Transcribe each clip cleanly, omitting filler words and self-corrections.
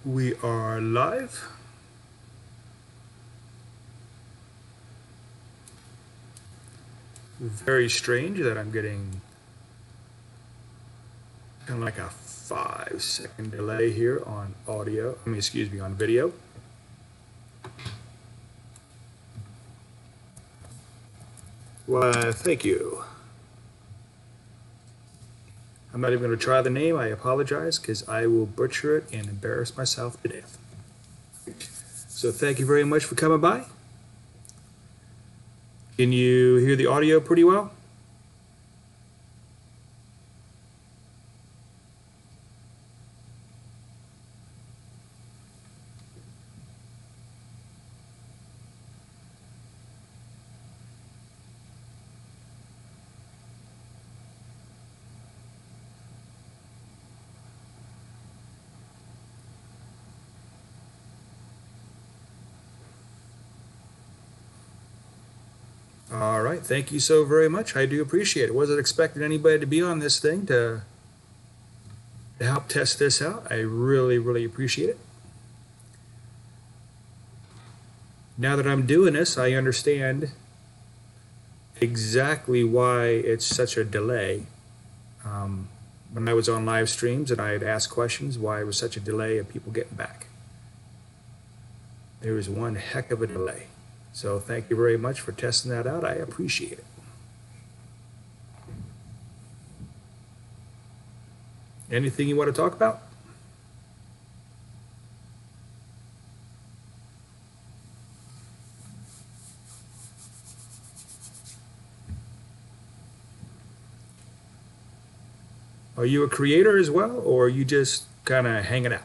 We are live. Very strange that I'm getting kind of like a 5-second delay here on audio. Excuse me, on video. Why, thank you. I'm not even going to try the name. I apologize because I will butcher it and embarrass myself to death. So thank you very much for coming by. Can you hear the audio pretty well? All right, thank you so very much. I do appreciate it. Wasn't expecting anybody to be on this thing to help test this out. I really, really appreciate it. Now that I'm doing this, I understand exactly why it's such a delay. When I was on live streams and I had asked questions, why it was such a delay of people getting back. There was one heck of a delay. So thank you very much for testing that out. I appreciate it. Anything you want to talk about? Are you a creator as well, or are you just kind of hanging out?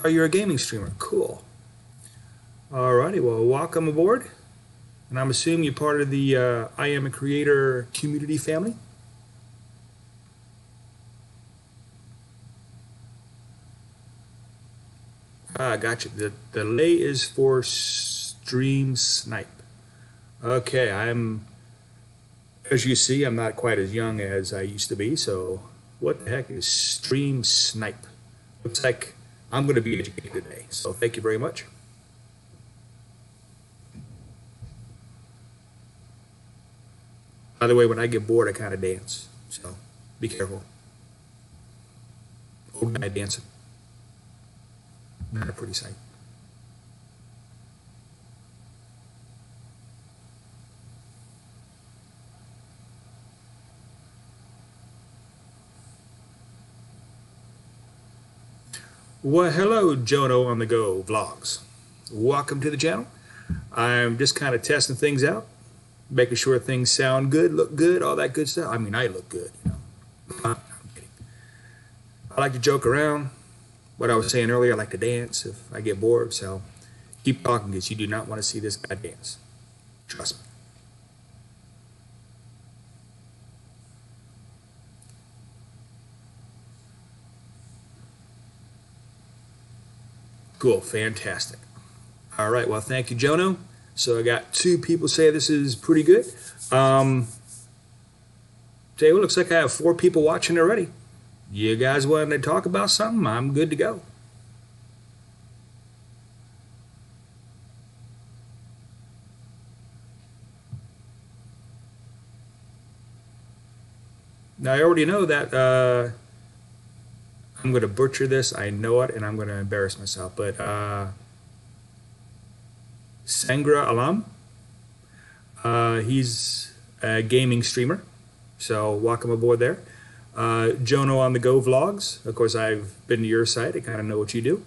Oh, you're a gaming streamer. Cool. Alrighty, well, welcome aboard. And I'm assuming you're part of the IAmACreator community family. Ah, gotcha. The delay is for stream snipe. Okay, as you see, I'm not quite as young as I used to be, so what the heck is stream snipe? Looks like I'm going to be educated today, so thank you very much. By the way, when I get bored, I kind of dance, so be careful. Old guy dancing. Not a pretty sight. Well, hello, Jono on the Go Vlogs. Welcome to the channel. I'm just kind of testing things out, making sure things sound good, look good, all that good stuff. I mean, I look good, you know. I'm kidding. I like to joke around. What I was saying earlier, I like to dance if I get bored, so keep talking because you do not want to see this guy dance. Trust me. Cool, fantastic. All right, well, thank you, Jono. So I got 2 people say this is pretty good. Well, looks like I have 4 people watching already. You guys wanting to talk about something? I'm good to go. Now, I already know that I'm going to butcher this. I know it, and I'm going to embarrass myself. But Sangra Alam, he's a gaming streamer. So welcome aboard there. Jono on the Go Vlogs. Of course, I've been to your site. I kind of know what you do.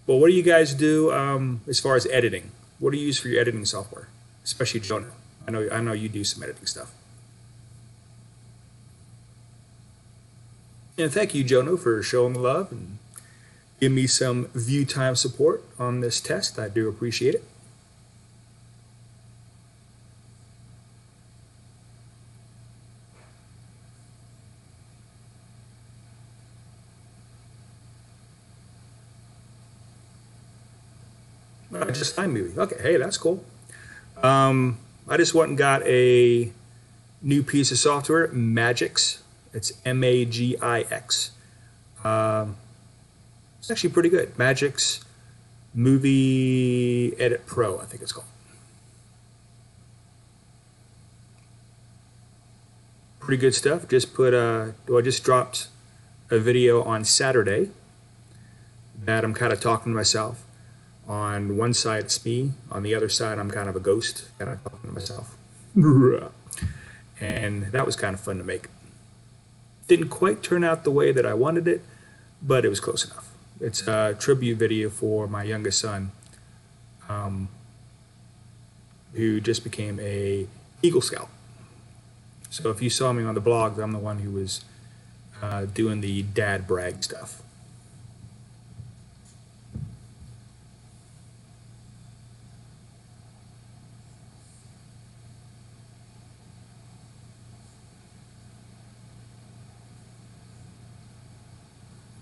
Well, what do you guys do as far as editing? What do you use for your editing software? Especially Jono. I know you do some editing stuff. And thank you, Jono, for showing the love and give me some view time support on this test. I do appreciate it. Just iMovie. Okay, hey, that's cool. I just went and got a new piece of software, Magix. It's Magix. It's actually pretty good. Magix Movie Edit Pro, I think it's called. Pretty good stuff. Just I just dropped a video on Saturday that I'm kind of talking to myself. On one side it's me, on the other side I'm kind of a ghost, kind of talking to myself. And that was kind of fun to make. Didn't quite turn out the way that I wanted it, but it was close enough. It's a tribute video for my youngest son, who just became a Eagle Scout. So if you saw me on the blog, I'm the one who was doing the dad brag stuff.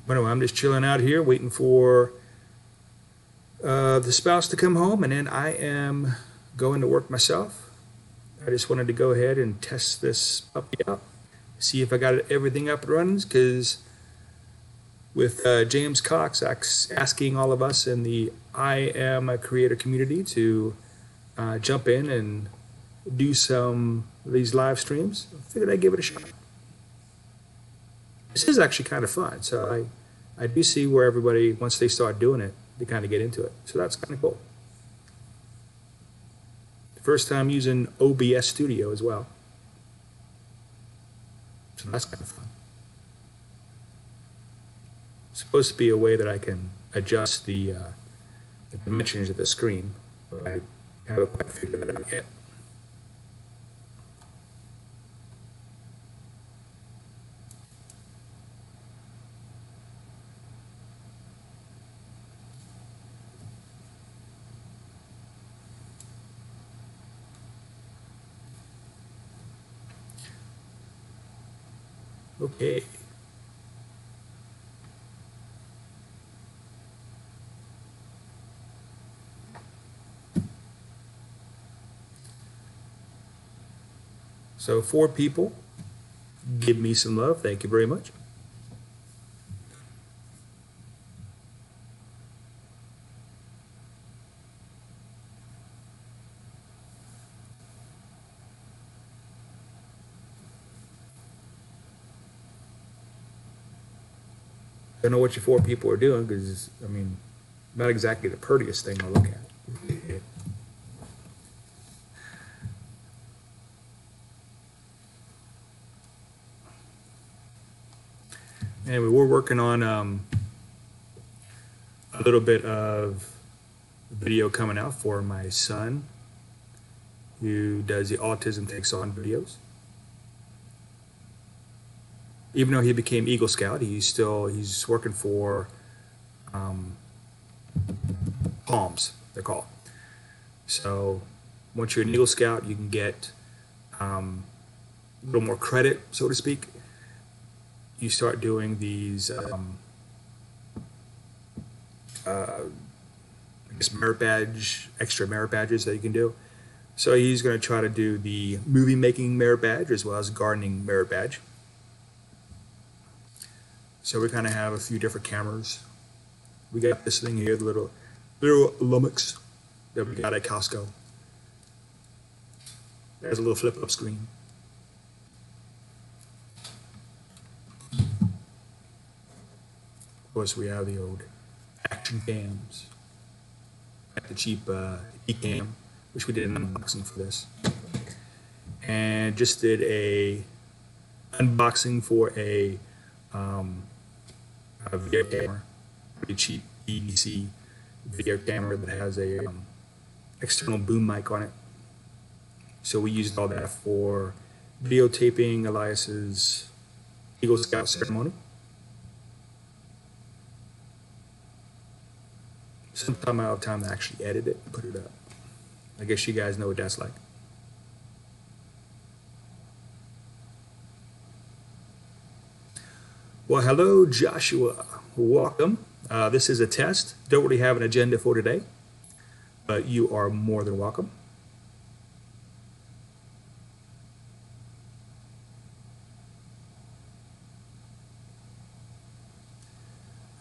But anyway, I'm just chilling out here, waiting for the spouse to come home, and then I am going to work myself. I just wanted to go ahead and test this puppy out, see if I got everything up and running, because with James Cox asking all of us in the IAmACreator community to jump in and do some of these live streams, I figured I'd give it a shot. This is actually kind of fun, so I do see where everybody, once they start doing it, they kind of get into it. So that's kind of cool. First time using OBS Studio as well. So that's kind of fun. It's supposed to be a way that I can adjust the dimensions of the screen, but I haven't quite figured that out yet. Okay. So 4 people give me some love. Thank you very much. I don't know what your 4 people are doing, because, I mean, not exactly the prettiest thing to look at. Anyway, we're working on a little bit of video coming out for my son, who does the Autism Takes On videos. Even though he became Eagle Scout, he's working for Palms, they're called. So once you're an Eagle Scout, you can get a little more credit, so to speak. You start doing these I guess extra merit badges that you can do. So he's going to try to do the movie making merit badge as well as gardening merit badge. So we kind of have a few different cameras. We got this thing here, the little Lumix that we got at Costco. There's a little flip-up screen. Of course, we have the old action cams. Got the cheap E-cam, which we did an unboxing for this. And just did a unboxing for a video camera, pretty cheap EDC video camera that has a external boom mic on it. So we used all that for videotaping Elias's Eagle Scout ceremony. Sometime I'll have time to actually edit it and put it up. I guess you guys know what that's like. Well, hello, Joshua. Welcome. This is a test. Don't really have an agenda for today, but you are more than welcome.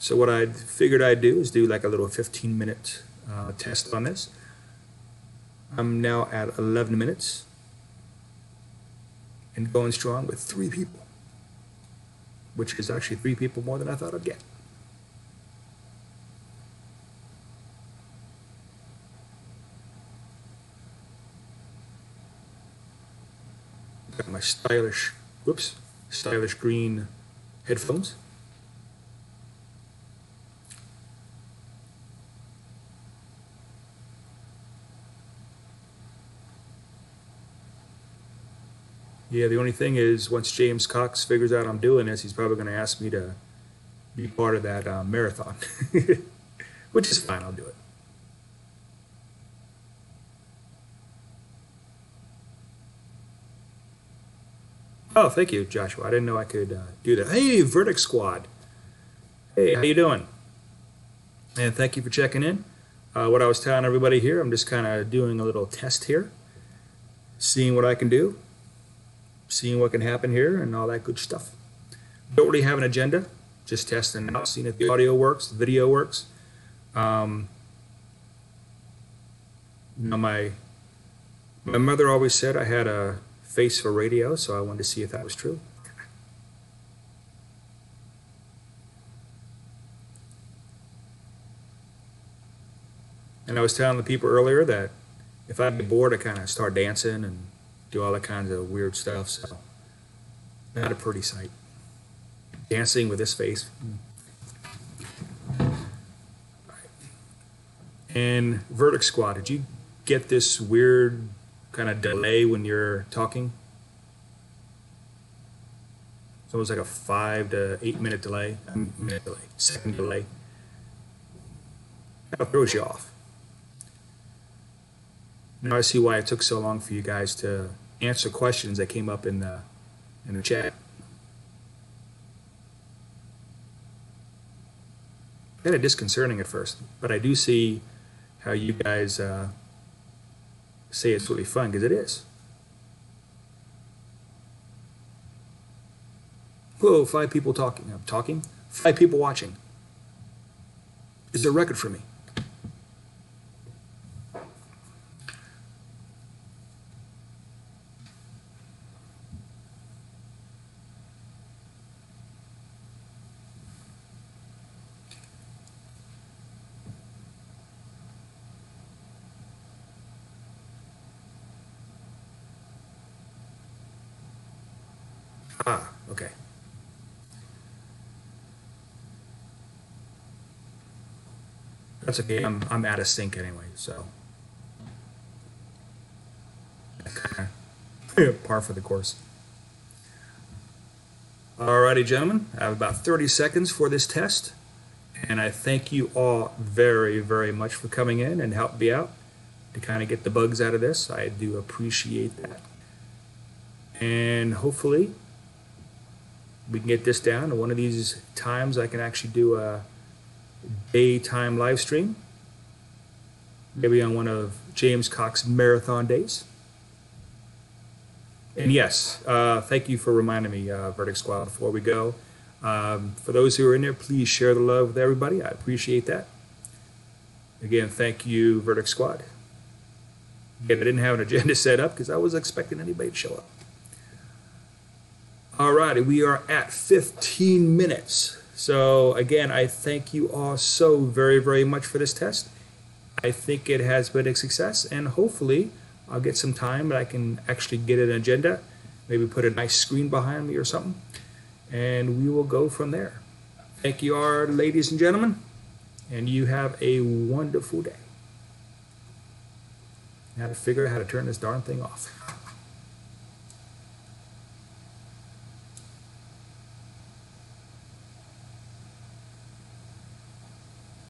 So what I figured I'd do is do like a little 15-minute test on this. I'm now at 11 minutes and going strong with 3 people, which is actually 3 people more than I thought I'd get. Got my stylish green headphones. Yeah, the only thing is, once James Cox figures out I'm doing this, he's probably going to ask me to be part of that marathon, which is fine, I'll do it. Oh, thank you, Joshua. I didn't know I could do that. Hey, Verdict Squad. Hey, how you doing? And thank you for checking in. What I was telling everybody here, I'm just kind of doing a little test here, seeing what I can do, seeing what can happen here, and all that good stuff. Don't really have an agenda, just testing out, seeing if the audio works, the video works. You know, my mother always said I had a face for radio, so I wanted to see if that was true. And I was telling the people earlier that if I get bored, I kind of start dancing and do all that kinds of weird stuff, so not a pretty sight. Dancing with this face. Right. And Verdict Squad, did you get this weird kind of delay when you're talking? It's almost like a 5 to 8 minute delay, second delay. That throws you off. Now I see why it took so long for you guys to answer questions that came up in the chat. Kind of disconcerting at first, but I do see how you guys say it's really fun, because it is. Whoa, 5 people talking. I'm talking. 5 people watching. It's a record for me. Ah, okay. That's okay. I'm out of sync anyway, so par for the course. Alrighty, gentlemen, I have about 30 seconds for this test, and I thank you all very, very much for coming in and helping me out to kind of get the bugs out of this. I do appreciate that, and hopefully we can get this down, and one of these times I can actually do a daytime live stream, maybe on one of James Cox's marathon days. And yes, thank you for reminding me, Verdict Squad, before we go. For those who are in there, please share the love with everybody. I appreciate that. Again, thank you, Verdict Squad. Again, I didn't have an agenda set up because I wasn't expecting anybody to show up. Alrighty, we are at 15 minutes. So again, I thank you all so very, very much for this test. I think it has been a success, and hopefully I'll get some time that I can actually get an agenda, maybe put a nice screen behind me or something, and we will go from there. Thank you all, ladies and gentlemen, and you have a wonderful day. Now to figure out how to turn this darn thing off.